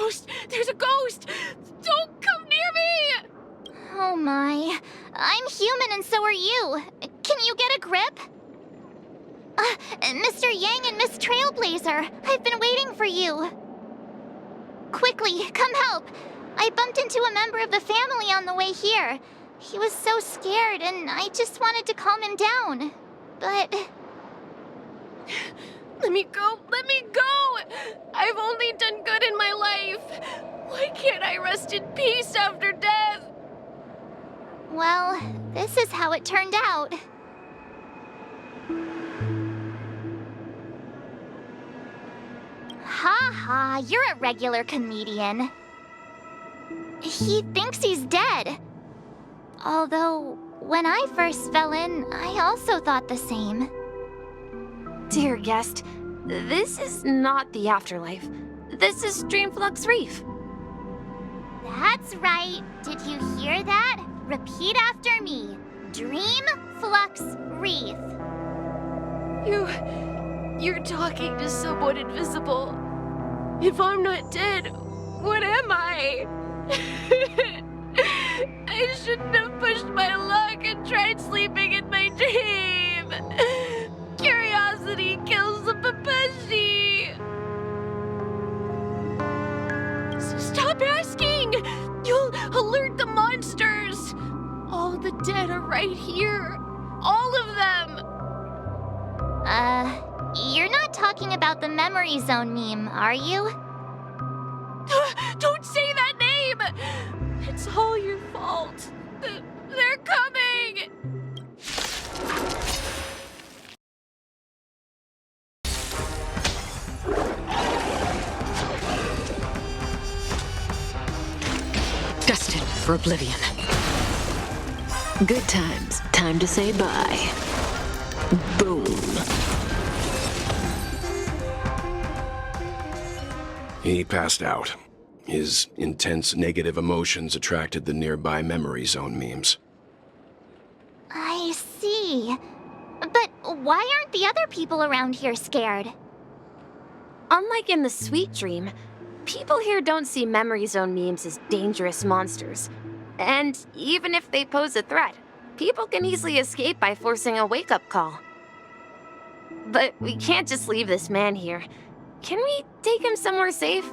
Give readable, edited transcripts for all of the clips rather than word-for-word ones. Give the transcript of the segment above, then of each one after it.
ghost! There's a ghost! Don't come near me! Oh my. I'm human and so are you. Can you get a grip? Mr. Yang and Miss Trailblazer, I've been waiting for you. Quickly, come help. I bumped into a member of the family on the way here. He was so scared and I just wanted to calm him down. But... Let me go! Let me go! I've only done good in my life. Why can't I rest in peace after death? well, this is how it turned out. Ha ha, you're a regular comedian. He thinks he's dead. Although, when I first fell in, I also thought the same. Dear guest, this is not the afterlife. This is Dreamflux Reef. That's right. Did you hear that? Repeat after me. Dreamflux Reef. You're talking to someone invisible. If I'm not dead, what am I? I shouldn't have pushed my luck and tried sleeping in my dream. Curiosity kills the Papeshi. So stop asking. You'll alert the monsters. All the dead are right here. All of them. You're not talking about the memory zone meme, are you? Don't say that name! It's all your fault. They're coming! Destined for oblivion. Good times. Time to say bye. Boom. He passed out. His intense negative emotions attracted the nearby memory zone memes. I see. But why aren't the other people around here scared? Unlike in the Sweet Dream, people here don't see memory zone memes as dangerous monsters. And even if they pose a threat, people can easily escape by forcing a wake-up call. But we can't just leave this man here. Can we take him somewhere safe?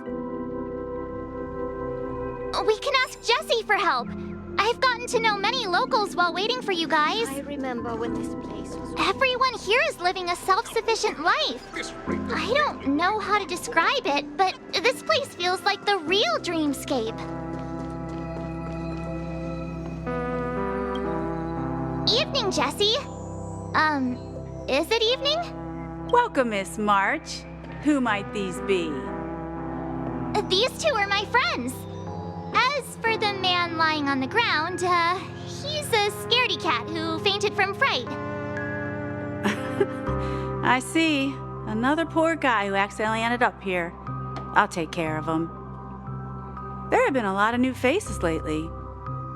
We can ask Jessie for help. I've gotten to know many locals while waiting for you guys. I remember when this place was... Everyone here is living a self-sufficient life. I don't know how to describe it, but this place feels like the real dreamscape. Evening, Jessie. Is it evening? Welcome, Miss March. Who might these be? These two are my friends. As for the man lying on the ground, he's a scaredy cat who fainted from fright. I see. Another poor guy who accidentally ended up here. I'll take care of him. There have been a lot of new faces lately.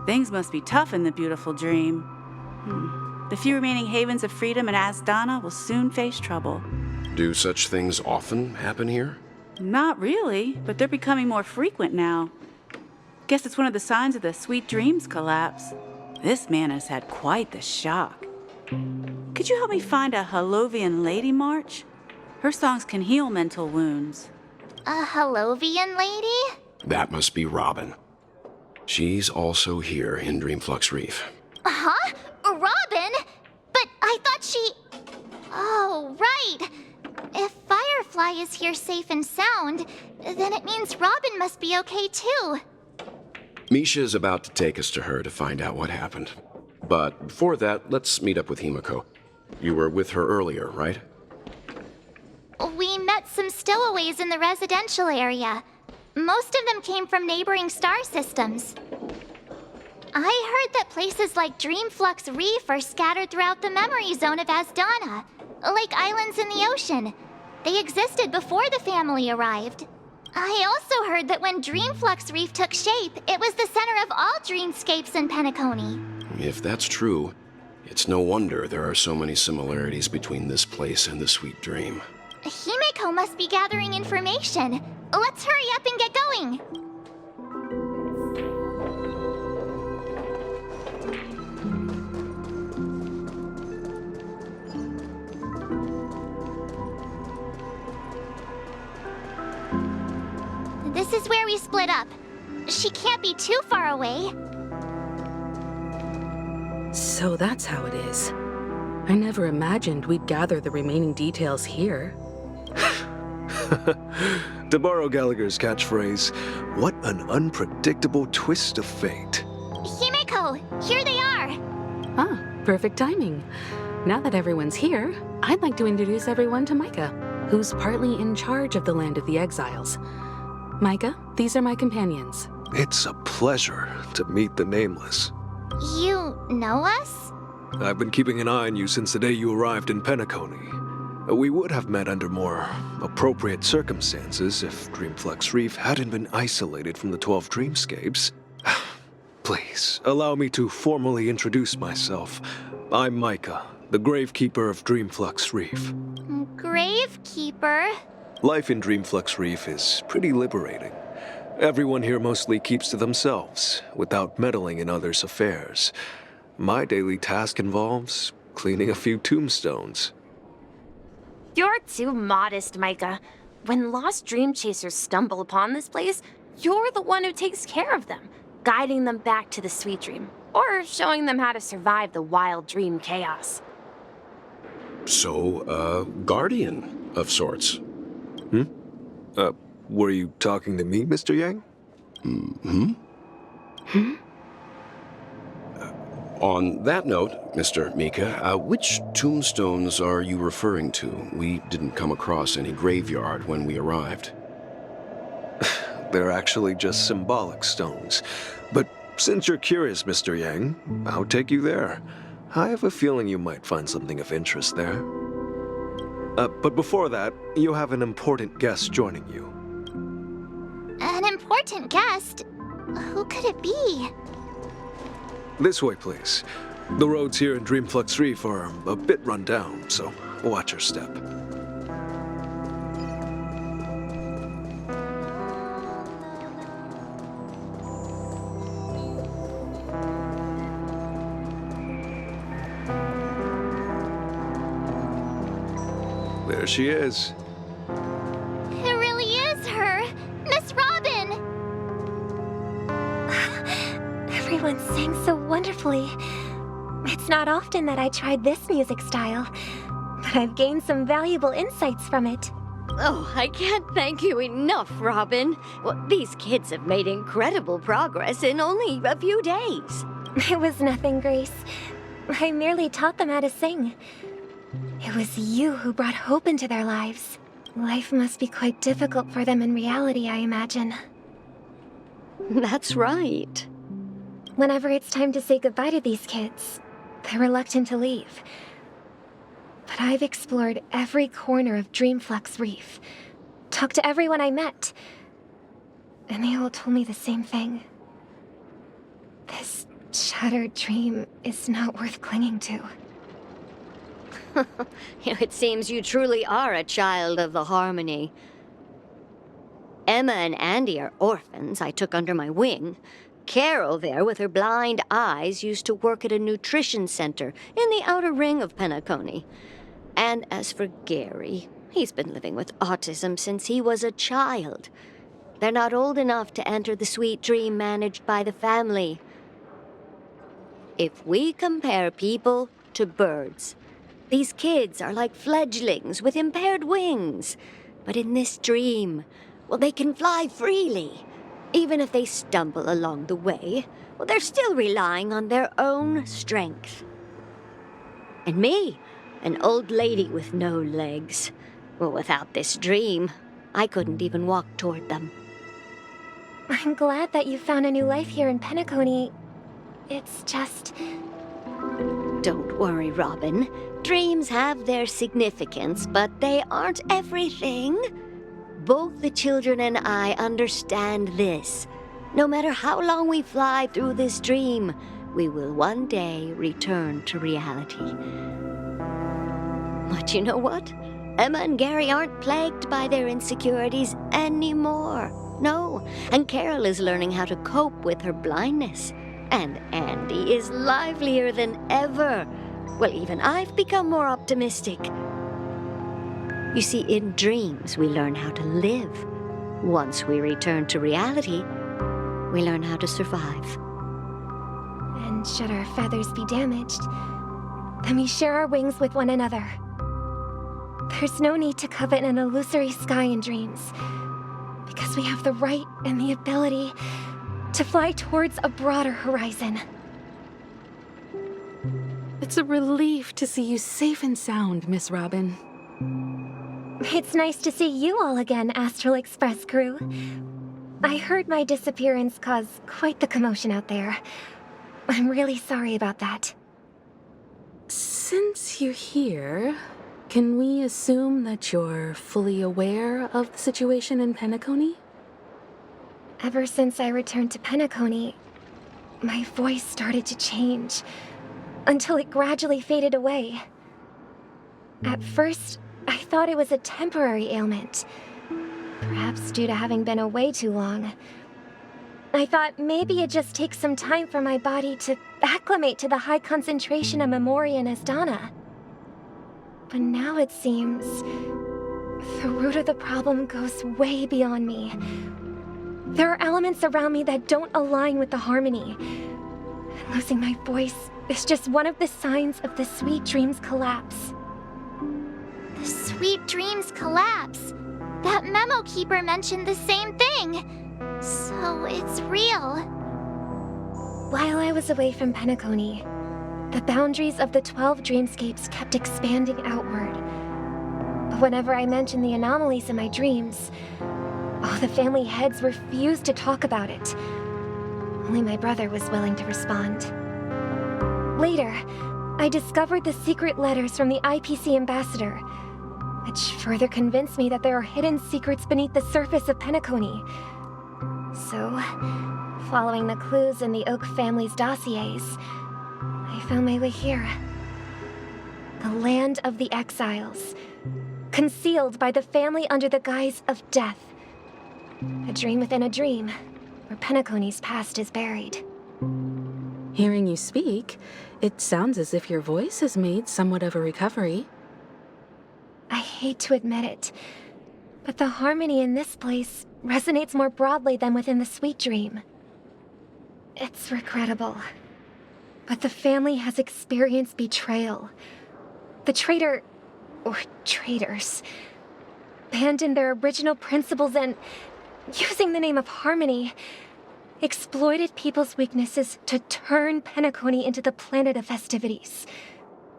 Things must be tough in the beautiful dream. The few remaining havens of freedom in Asdana will soon face trouble. Do such things often happen here? Not really, but they're becoming more frequent now. Guess it's one of the signs of the Sweet Dreams collapse. This man has had quite the shock. Could you help me find a Halovian lady, March? Her songs can heal mental wounds. A Halovian lady? That must be Robin. She's also here in Dreamflux Reef. Huh? Robin? But I thought she... Oh, right. If Firefly is here safe and sound, then it means Robin must be okay too. Misha's about to take us to her to find out what happened. But before that, let's meet up with Himiko. You were with her earlier, right? We met some stowaways in the residential area. Most of them came from neighboring star systems. I heard that places like Dreamflux Reef are scattered throughout the memory zone of Asdana, like islands in the ocean. They existed before the family arrived. I also heard that when Dreamflux Reef took shape, it was the center of all dreamscapes in Penacony. If that's true, it's no wonder there are so many similarities between this place and the Sweet Dream. Himeko must be gathering information. Let's hurry up and get going. This is where we split up. She can't be too far away. So that's how it is. I never imagined we'd gather the remaining details here. To borrow Gallagher's catchphrase, what an unpredictable twist of fate. Himeko, here they are. Ah, perfect timing. Now that everyone's here, I'd like to introduce everyone to Micah, who's partly in charge of the Land of the Exiles. Micah, these are my companions. It's a pleasure to meet the Nameless. You know us? I've been keeping an eye on you since the day you arrived in Penacony. We would have met under more appropriate circumstances if Dreamflux Reef hadn't been isolated from the 12 dreamscapes. Please, allow me to formally introduce myself. I'm Micah, the Gravekeeper of Dreamflux Reef. Gravekeeper? Life in Dreamflux Reef is pretty liberating. Everyone here mostly keeps to themselves, without meddling in others' affairs. My daily task involves cleaning a few tombstones. You're too modest, Micah. When lost dream chasers stumble upon this place, you're the one who takes care of them, guiding them back to the sweet dream, or showing them how to survive the wild dream chaos. So, guardian of sorts. Were you talking to me, Mr. Yang? On that note, Mr. Mika, which tombstones are you referring to? We didn't come across any graveyard when we arrived. They're actually just symbolic stones. But since you're curious, Mr. Yang, I'll take you there. I have a feeling you might find something of interest there. But before that, you have an important guest joining you. An important guest? Who could it be? This way, please. The roads here in Dreamflux Reef are a bit run down, so watch your step. There she is. It really is her! Miss Robin! Everyone sang so wonderfully. It's not often that I tried this music style, but I've gained some valuable insights from it. Oh, I can't thank you enough, Robin. Well, these kids have made incredible progress in only a few days. It was nothing, Grace. I merely taught them how to sing. It was you who brought hope into their lives. Life must be quite difficult for them in reality, I imagine. That's right. Whenever it's time to say goodbye to these kids, they're reluctant to leave. But I've explored every corner of Dreamflux Reef, talked to everyone I met, and they all told me the same thing. This shattered dream is not worth clinging to. It seems you truly are a child of the Harmony. Emma and Andy are orphans I took under my wing. Carol there, with her blind eyes, used to work at a nutrition center in the outer ring of Penacony. And as for Gary, he's been living with autism since he was a child. They're not old enough to enter the sweet dream managed by the family. If we compare people to birds, these kids are like fledglings with impaired wings. But in this dream, well, they can fly freely. Even if they stumble along the way, well, they're still relying on their own strength. And me, an old lady with no legs. Well, without this dream, I couldn't even walk toward them. I'm glad that you found a new life here in Penacony. It's just... Don't worry, Robin. Dreams have their significance, but they aren't everything. Both the children and I understand this. No matter how long we fly through this dream, we will one day return to reality. But you know what? Emma and Gary aren't plagued by their insecurities anymore. No, and Carol is learning how to cope with her blindness. And Andy is livelier than ever. Well, even I've become more optimistic. You see, in dreams, we learn how to live. Once we return to reality, we learn how to survive. And should our feathers be damaged, then we share our wings with one another. There's no need to covet an illusory sky in dreams, because we have the right and the ability to fly towards a broader horizon. It's a relief to see you safe and sound, Miss Robin. It's nice to see you all again, Astral Express crew. I heard my disappearance caused quite the commotion out there. I'm really sorry about that. Since you're here, can we assume that you're fully aware of the situation in Penacony? Ever since I returned to Penacony, my voice started to change, until it gradually faded away. At first, I thought it was a temporary ailment, perhaps due to having been away too long. I thought maybe it just takes some time for my body to acclimate to the high concentration of Memoria and Asdana. But now it seems the root of the problem goes way beyond me. There are elements around me that don't align with the harmony. And losing my voice is just one of the signs of the Sweet Dreams collapse. The Sweet Dreams collapse. That memo keeper mentioned the same thing. So it's real. While I was away from Penacony, the boundaries of the 12 dreamscapes kept expanding outward. But whenever I mentioned the anomalies in my dreams, all the family heads refused to talk about it. Only my brother was willing to respond. Later, I discovered the secret letters from the IPC ambassador, which further convinced me that there are hidden secrets beneath the surface of Penacony. So, following the clues in the Oak family's dossiers, I found my way here. The land of the exiles, concealed by the family under the guise of death. A dream within a dream, where Penacony's past is buried. Hearing you speak, it sounds as if your voice has made somewhat of a recovery. I hate to admit it, but the harmony in this place resonates more broadly than within the Sweet Dream. It's regrettable, but the family has experienced betrayal. The traitor, or traitors, abandoned their original principles and, using the name of harmony, exploited people's weaknesses to turn Penacony into the planet of festivities,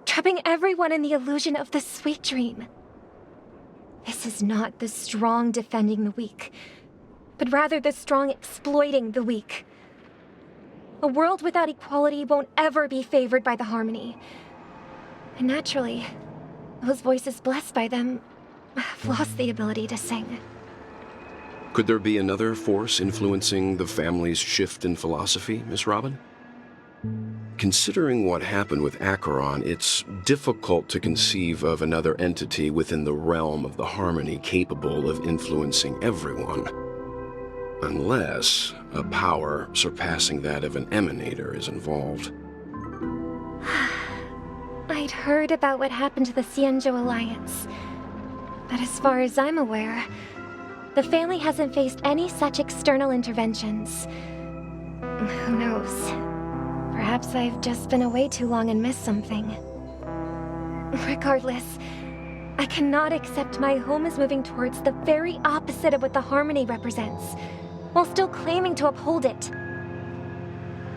trapping everyone in the illusion of the Sweet Dream. This is not the strong defending the weak, but rather the strong exploiting the weak. A world without equality won't ever be favored by the harmony. And naturally, those voices blessed by them have lost the ability to sing. Could there be another force influencing the family's shift in philosophy, Miss Robin? Considering what happened with Acheron, it's difficult to conceive of another entity within the realm of the harmony capable of influencing everyone. Unless a power surpassing that of an emanator is involved. I'd heard about what happened to the Xianzhou Alliance, but as far as I'm aware, the family hasn't faced any such external interventions. Who knows? Perhaps I've just been away too long and missed something. Regardless, I cannot accept my home is moving towards the very opposite of what the harmony represents, while still claiming to uphold it.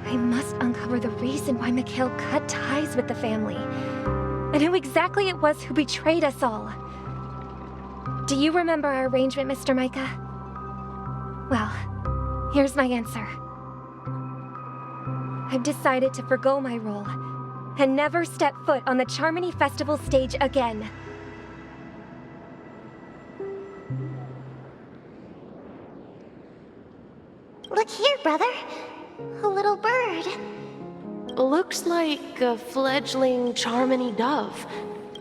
I must uncover the reason why Mikhail cut ties with the family, and who exactly it was who betrayed us all. Do you remember our arrangement, Mr. Micah? Well, here's my answer. I've decided to forgo my role, and never step foot on the Charmony Festival stage again. Look here, brother. A little bird. Looks like a fledgling Charmony dove.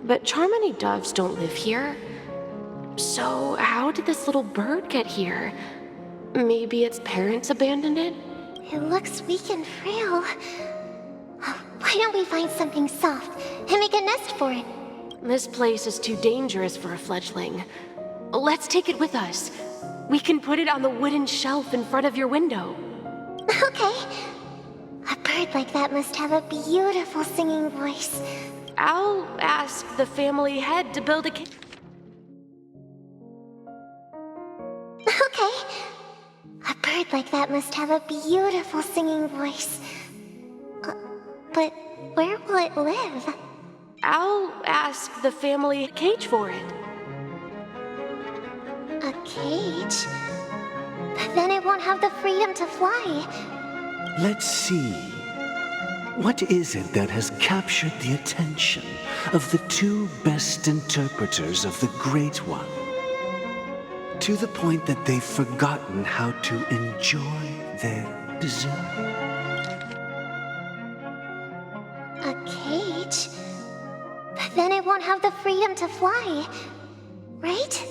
But Charmony doves don't live here. So, how did this little bird get here? Maybe its parents abandoned it? It looks weak and frail. Why don't we find something soft and make a nest for it? This place is too dangerous for a fledgling. Let's take it with us. We can put it on the wooden shelf in front of your window. Okay. A bird like that must have a beautiful singing voice. I'll ask the family head to build a cage. Okay. A bird like that must have a beautiful singing voice. But where will it live? I'll ask the family cage for it. A cage? But then it won't have the freedom to fly. Let's see. What is it that has captured the attention of the two best interpreters of the Great One? To the point that they've forgotten how to enjoy their dessert. A cage? But then it won't have the freedom to fly, right?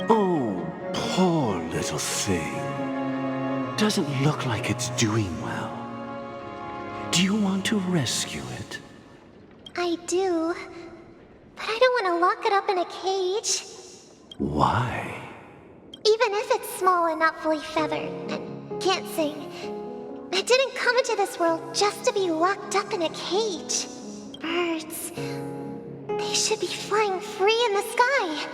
Oh, poor little thing. Doesn't look like it's doing well. Do you want to rescue it? I do. But I don't want to lock it up in a cage. Why? Even if it's small and not fully feathered and can't sing. It didn't come into this world just to be locked up in a cage. Birds. They should be flying free in the sky.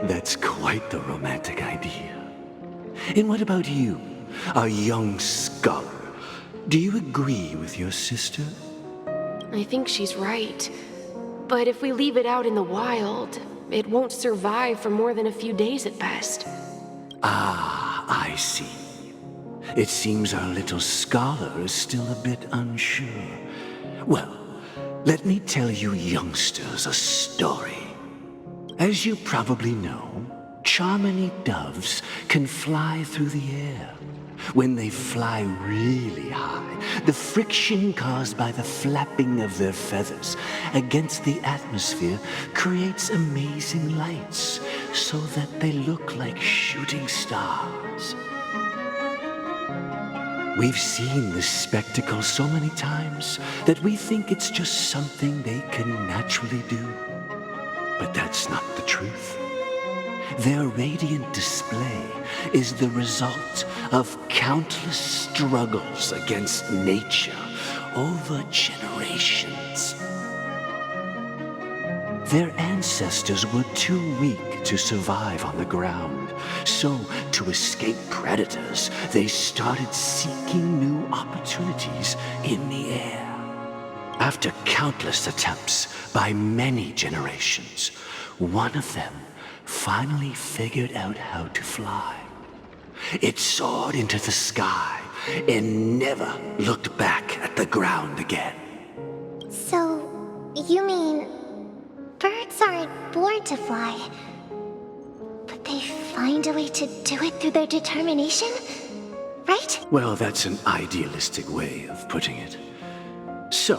That's quite the romantic idea. And what about you, a young scholar? Do you agree with your sister? I think she's right. But if we leave it out in the wild, it won't survive for more than a few days at best. Ah, I see. It seems our little scholar is still a bit unsure. Well, let me tell you youngsters a story. As you probably know, Charmony doves can fly through the air. When they fly really high, the friction caused by the flapping of their feathers against the atmosphere creates amazing lights so that they look like shooting stars. We've seen this spectacle so many times that we think it's just something they can naturally do. But that's not the truth. Their radiant display is the result of countless struggles against nature over generations. Their ancestors were too weak to survive on the ground, so to escape predators, they started seeking new opportunities in the air. After countless attempts by many generations, one of them finally figured out how to fly. It soared into the sky and never looked back at the ground again. So, you mean birds aren't born to fly, but they find a way to do it through their determination, right? Well, that's an idealistic way of putting it. So,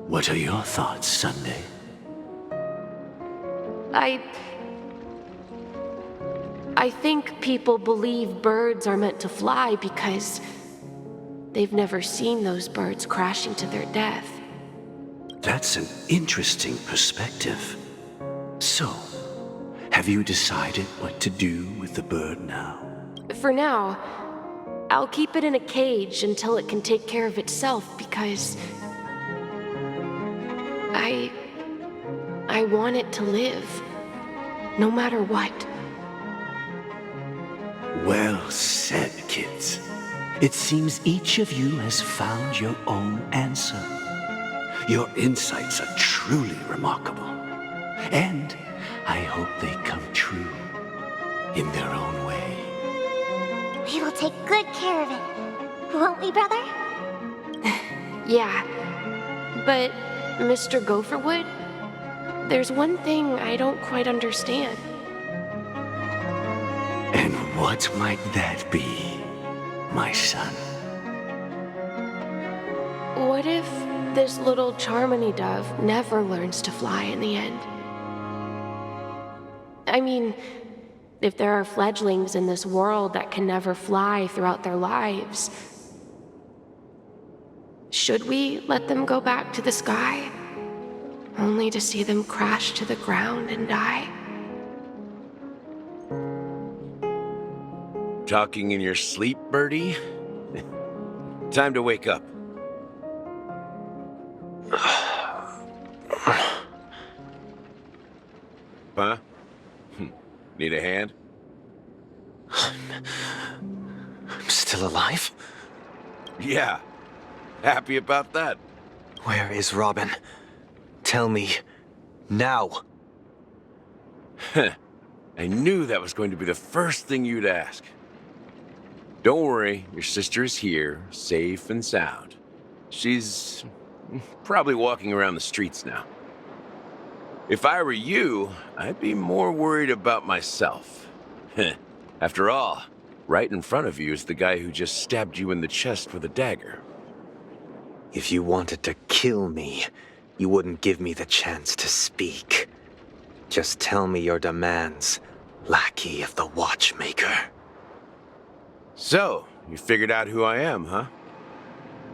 what are your thoughts, Sunday? I think people believe birds are meant to fly because they've never seen those birds crashing to their death. That's an interesting perspective. So, have you decided what to do with the bird now? For now, I'll keep it in a cage until it can take care of itself because I want it to live, no matter what. Well said, kids. It seems each of you has found your own answer. Your insights are truly remarkable. And I hope they come true in their own way. We will take good care of it, won't we, brother? Yeah, but Mr. Gopherwood, there's one thing I don't quite understand. And what might that be, my son? What if this little Charmony dove never learns to fly in the end? I mean, if there are fledglings in this world that can never fly throughout their lives, should we let them go back to the sky, only to see them crash to the ground and die? Talking in your sleep, Birdie? Time to wake up. Huh? Need a hand? I'm still alive? Yeah. Happy about that? Where is Robin? Tell me. Now. I knew that was going to be the first thing you'd ask. Don't worry, your sister is here, safe and sound. She's probably walking around the streets now. If I were you, I'd be more worried about myself. After all, right in front of you is the guy who just stabbed you in the chest with a dagger. If you wanted to kill me, you wouldn't give me the chance to speak. Just tell me your demands, lackey of the Watchmaker. So, you figured out who I am, huh?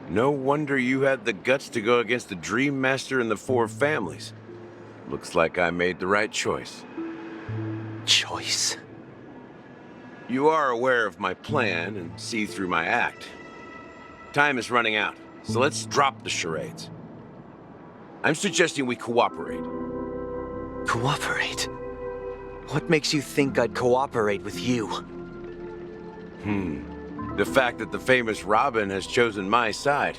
No wonder you had the guts to go against the Dream Master and the Four Families. Looks like I made the right choice. Choice? You are aware of my plan and see through my act. Time is running out, so let's drop the charades. I'm suggesting we cooperate. Cooperate? What makes you think I'd cooperate with you? The fact that the famous Robin has chosen my side.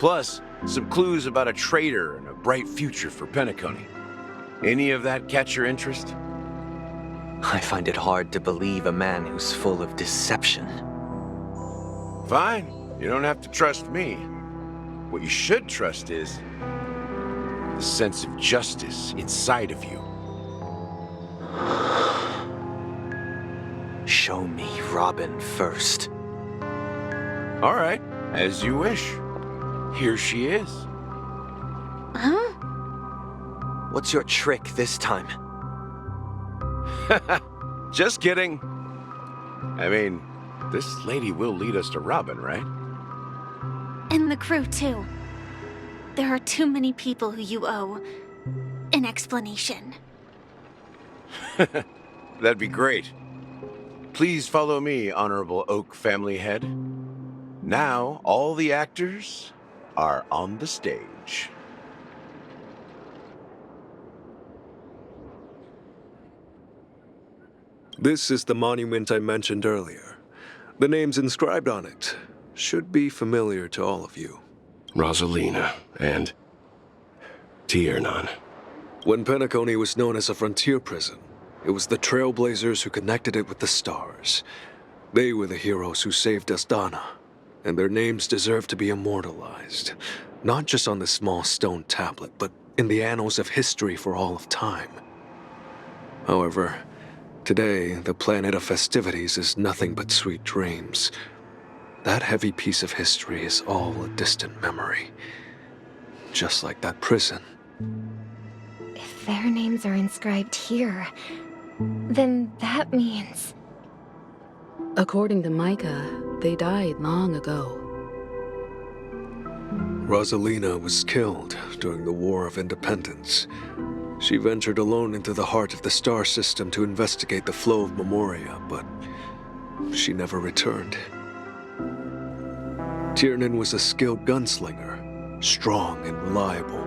Plus, some clues about a traitor and a bright future for Penacony. Any of that catch your interest? I find it hard to believe a man who's full of deception. Fine. You don't have to trust me. What you should trust is the sense of justice inside of you. Show me Robin first. All right, as you wish. Here she is. Huh? What's your trick this time? Just kidding. I mean, this lady will lead us to Robin, right? And the crew, too. There are too many people who you owe an explanation. That'd be great. Please follow me, Honorable Oak Family Head. Now, all the actors are on the stage. This is the monument I mentioned earlier. The names inscribed on it should be familiar to all of you. Rosalina and Tiernan. When Penacony was known as a frontier prison, it was the Trailblazers who connected it with the stars. They were the heroes who saved Astana, and their names deserve to be immortalized, not just on the small stone tablet, but in the annals of history for all of time. However, today, the planet of festivities is nothing but sweet dreams. That heavy piece of history is all a distant memory. Just like that prison. If their names are inscribed here, then that means... According to Micah, they died long ago. Rosalina was killed during the War of Independence. She ventured alone into the heart of the star system to investigate the flow of Memoria, but she never returned. Tiernan was a skilled gunslinger, strong and reliable.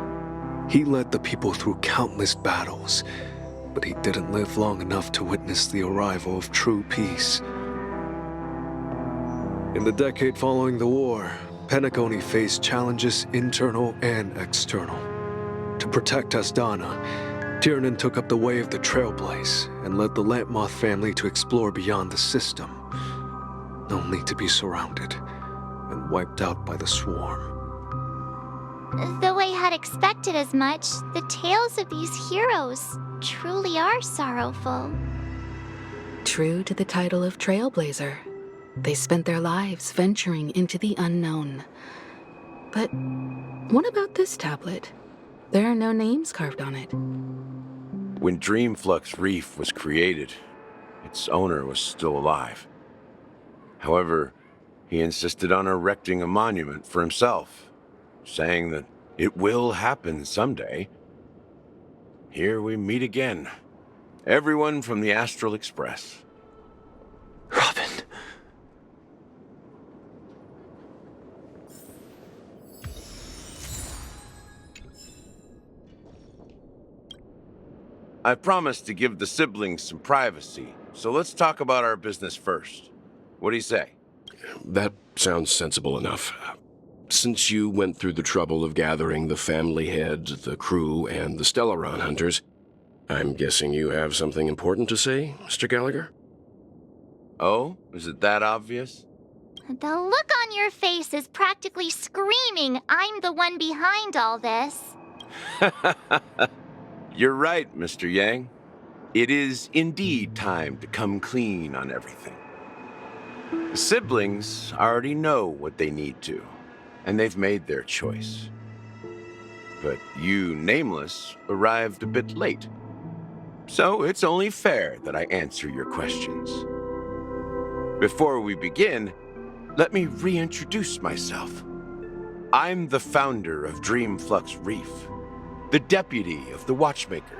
He led the people through countless battles, but he didn't live long enough to witness the arrival of true peace. In the decade following the war, Penacony faced challenges internal and external. To protect Astana, Tiernan took up the way of the Trailblaze and led the Lampmoth family to explore beyond the system, only to be surrounded and wiped out by the swarm. Though I had expected as much, the tales of these heroes truly are sorrowful. True to the title of Trailblazer, they spent their lives venturing into the unknown. But what about this tablet? There are no names carved on it. When Dreamflux Reef was created, its owner was still alive. However, he insisted on erecting a monument for himself, saying that it will happen someday. Here we meet again. Everyone from the Astral Express. Robin. I promised to give the siblings some privacy, so let's talk about our business first. What do you say? That sounds sensible enough. Since you went through the trouble of gathering the family head, the crew, and the stellaron hunters, I'm guessing you have something important to say, Mr. Gallagher? Oh, is it that obvious? The look on your face is practically screaming, I'm the one behind all this. You're right, Mr. Yang. It is indeed time to come clean on everything. The siblings already know what they need to, and they've made their choice. But you, Nameless, arrived a bit late. So it's only fair that I answer your questions. Before we begin, let me reintroduce myself. I'm the founder of Dreamflux Reef, the deputy of the Watchmaker,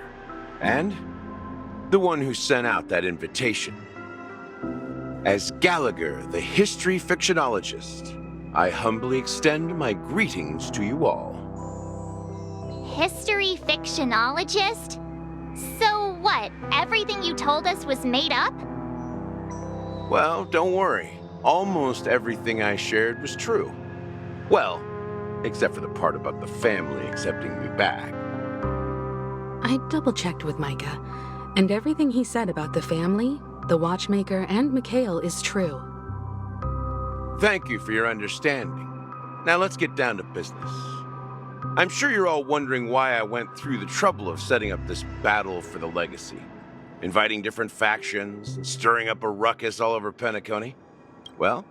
and the one who sent out that invitation. As Gallagher, the history fictionologist, I humbly extend my greetings to you all. History fictionologist? So what, everything you told us was made up? Well, don't worry. Almost everything I shared was true. Well, except for the part about the family accepting me back. I double-checked with Micah, and everything he said about the family, the Watchmaker, and Mikhail is true. Thank you for your understanding. Now let's get down to business. I'm sure you're all wondering why I went through the trouble of setting up this battle for the legacy, inviting different factions, and stirring up a ruckus all over Penacony. Well,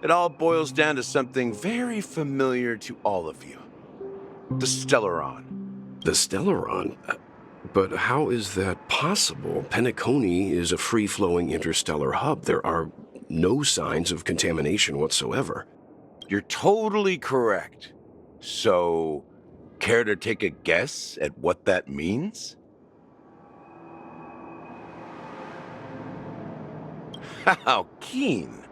it all boils down to something very familiar to all of you. The stellaron. The stellaron? But how is that possible? Penacony is a free-flowing interstellar hub. There are no signs of contamination whatsoever. You're totally correct. So, care to take a guess at what that means? How keen.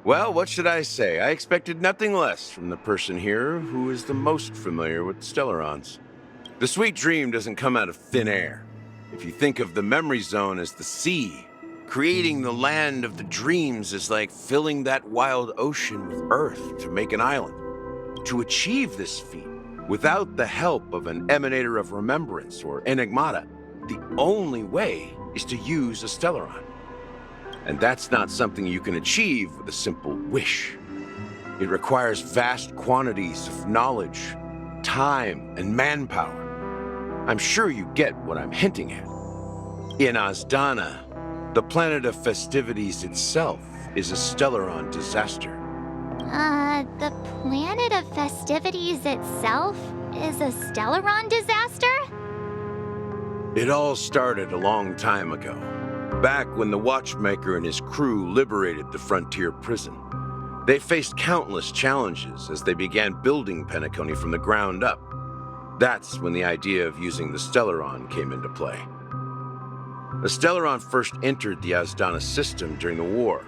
Well, what should I say? I expected nothing less from the person here who is the most familiar with stellarons. The sweet dream doesn't come out of thin air. If you think of the memory zone as the sea, creating the land of the dreams is like filling that wild ocean with earth to make an island. To achieve this feat, without the help of an emanator of remembrance or enigmata, the only way is to use a stellaron. And that's not something you can achieve with a simple wish. It requires vast quantities of knowledge, time, and manpower. I'm sure you get what I'm hinting at. In Azdana, the planet of festivities itself is a stellaron disaster. The planet of festivities itself is a stellaron disaster? It all started a long time ago, back when the Watchmaker and his crew liberated the frontier prison. They faced countless challenges as they began building Penacony from the ground up. That's when the idea of using the stellaron came into play. The stellaron first entered the Azdana system during the war.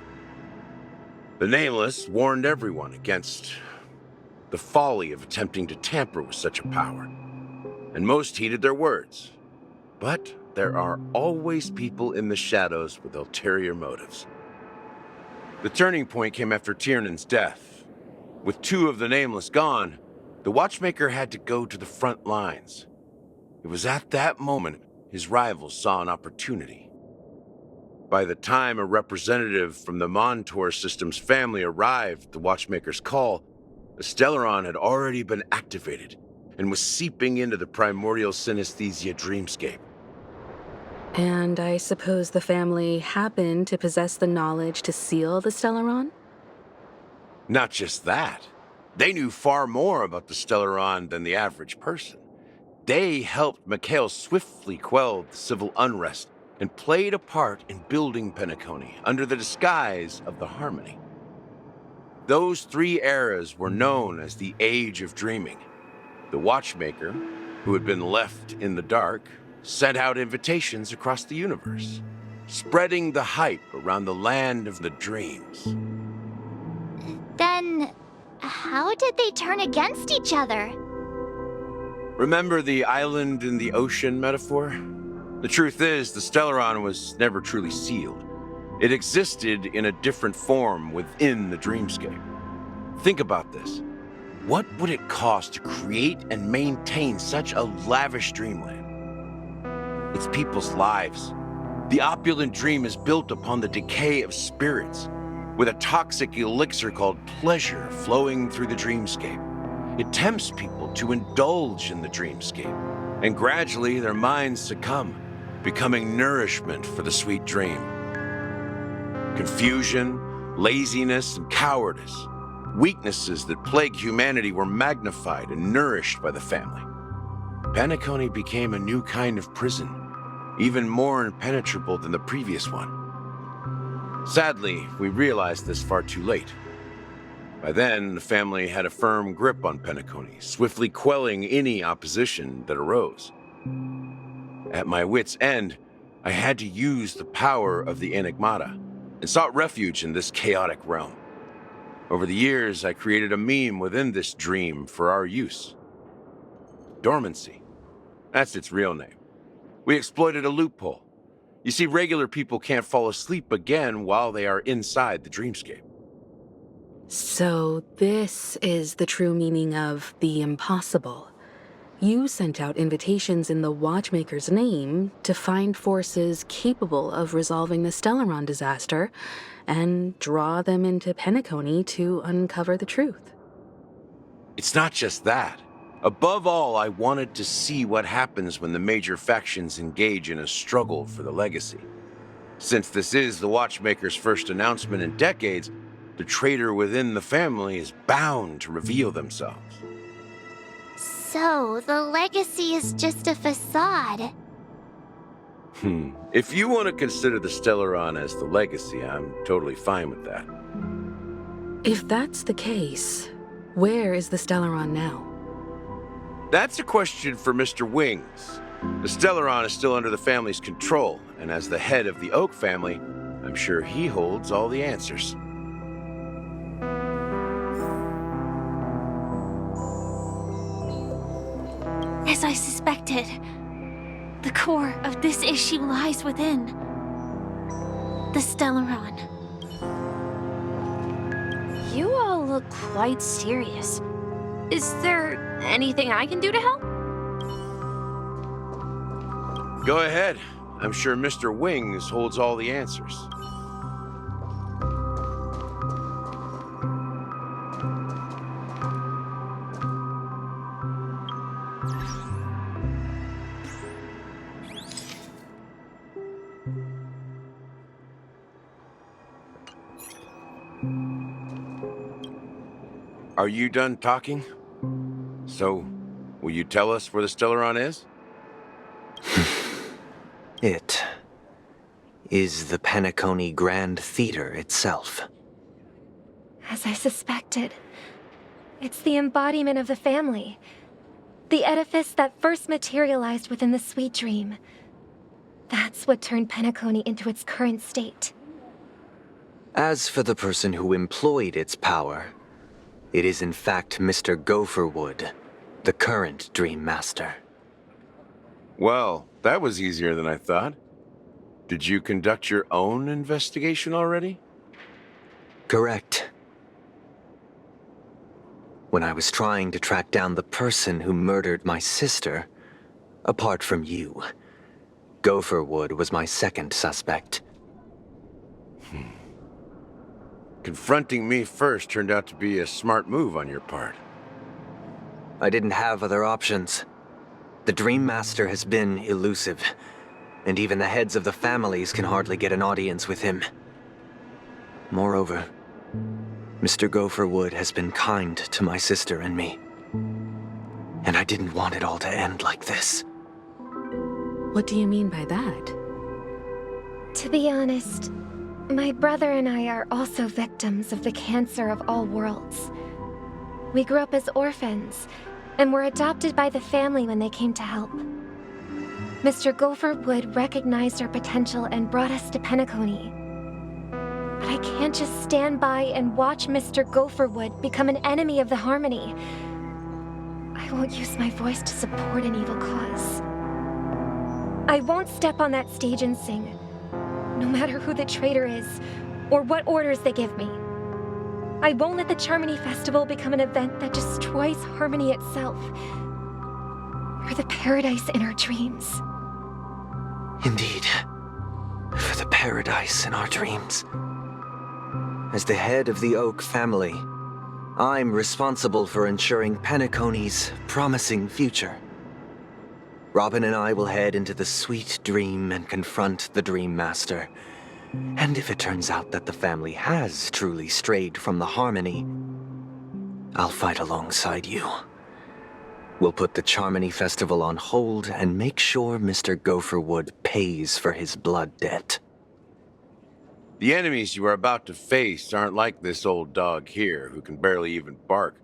The Nameless warned everyone against the folly of attempting to tamper with such a power, and most heeded their words. But there are always people in the shadows with ulterior motives. The turning point came after Tiernan's death. With two of the Nameless gone, the Watchmaker had to go to the front lines. It was at that moment his rivals saw an opportunity. By the time a representative from the Montour Systems family arrived at the Watchmaker's call, the stellaron had already been activated and was seeping into the primordial synesthesia dreamscape. And I suppose the family happened to possess the knowledge to seal the stellaron? Not just that. They knew far more about the stellaron than the average person. They helped Mikhail swiftly quell the civil unrest and played a part in building Penacony under the disguise of the Harmony. Those 3 eras were known as the Age of Dreaming. The Watchmaker, who had been left in the dark, sent out invitations across the universe, spreading the hype around the land of the dreams. Then, how did they turn against each other? Remember the island in the ocean metaphor? The truth is, the stellaron was never truly sealed. It existed in a different form within the dreamscape. Think about this. What would it cost to create and maintain such a lavish dreamland? It's people's lives. The opulent dream is built upon the decay of spirits, with a toxic elixir called pleasure flowing through the dreamscape. It tempts people to indulge in the dreamscape, and gradually their minds succumb, becoming nourishment for the sweet dream. Confusion, laziness, and cowardice, weaknesses that plague humanity, were magnified and nourished by the family. Penacony became a new kind of prison, even more impenetrable than the previous one. Sadly, we realized this far too late. By then, the family had a firm grip on Penacony, swiftly quelling any opposition that arose. At my wit's end, I had to use the power of the Enigmata and sought refuge in this chaotic realm. Over the years, I created a meme within this dream for our use. Dormancy. That's its real name. We exploited a loophole. You see, regular people can't fall asleep again while they are inside the dreamscape. So this is the true meaning of the impossible. You sent out invitations in the Watchmaker's name to find forces capable of resolving the stellaron disaster and draw them into Penacony to uncover the truth. It's not just that. Above all, I wanted to see what happens when the major factions engage in a struggle for the legacy. Since this is the Watchmaker's first announcement in decades, the traitor within the family is bound to reveal themselves. So, the legacy is just a facade. If you want to consider the stellaron as the legacy, I'm totally fine with that. If that's the case, where is the stellaron now? That's a question for Mr. Wings. The stellaron is still under the family's control, and as the head of the Oak family, I'm sure he holds all the answers. As I suspected, the core of this issue lies within the stellaron. You all look quite serious. Is there anything I can do to help? Go ahead. I'm sure Mr. Wings holds all the answers. Are you done talking? So, will you tell us where the stellaron is? It is the Penacony Grand Theater itself. As I suspected, it's the embodiment of the family. The edifice that first materialized within the sweet dream. That's what turned Penacony into its current state. As for the person who employed its power, it is in fact Mr. Gopherwood, the current Dream Master. Well, that was easier than I thought. Did you conduct your own investigation already? Correct. When I was trying to track down the person who murdered my sister, apart from you, Gopherwood was my second suspect. Confronting me first turned out to be a smart move on your part. I didn't have other options. The Dream Master has been elusive, and even the heads of the families can hardly get an audience with him. Moreover, Mr. Gopherwood has been kind to my sister and me. And I didn't want it all to end like this. What do you mean by that? To be honest, my brother and I are also victims of the cancer of all worlds. We grew up as orphans, and were adopted by the family when they came to help. Mr. Gopherwood recognized our potential and brought us to Penacony. But I can't just stand by and watch Mr. Gopherwood become an enemy of the Harmony. I won't use my voice to support an evil cause. I won't step on that stage and sing, no matter who the traitor is, or what orders they give me. I won't let the Charmony Festival become an event that destroys Harmony itself, or the paradise in our dreams. Indeed. For the paradise in our dreams. As the head of the Oak family, I'm responsible for ensuring Penacony's promising future. Robin and I will head into the Sweet Dream and confront the Dream Master. And if it turns out that the family has truly strayed from the Harmony, I'll fight alongside you. We'll put the Charmony Festival on hold and make sure Mr. Gopherwood pays for his blood debt. The enemies you are about to face aren't like this old dog here, who can barely even bark.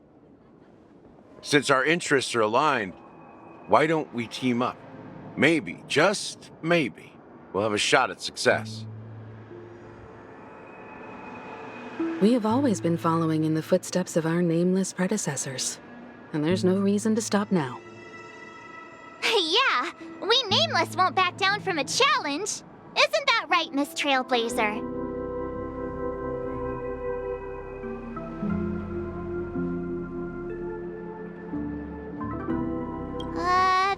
Since our interests are aligned, why don't we team up? Maybe, just maybe, we'll have a shot at success. We have always been following in the footsteps of our nameless predecessors, and there's no reason to stop now. Yeah, we Nameless won't back down from a challenge. Isn't that right, Miss Trailblazer?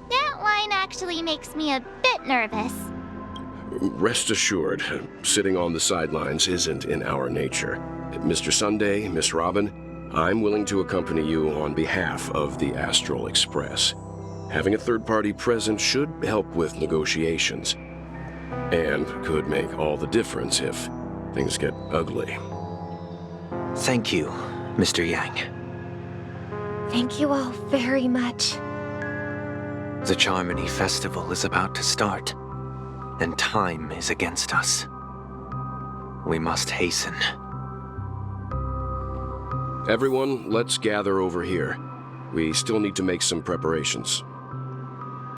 That line actually makes me a bit nervous. Rest assured, sitting on the sidelines isn't in our nature. Mr. Sunday, Miss Robin, I'm willing to accompany you on behalf of the Astral Express. Having a third party present should help with negotiations, and could make all the difference if things get ugly. Thank you, Mr. Yang. Thank you all very much. The Charmony Festival is about to start, and time is against us. We must hasten. Everyone, let's gather over here. We still need to make some preparations.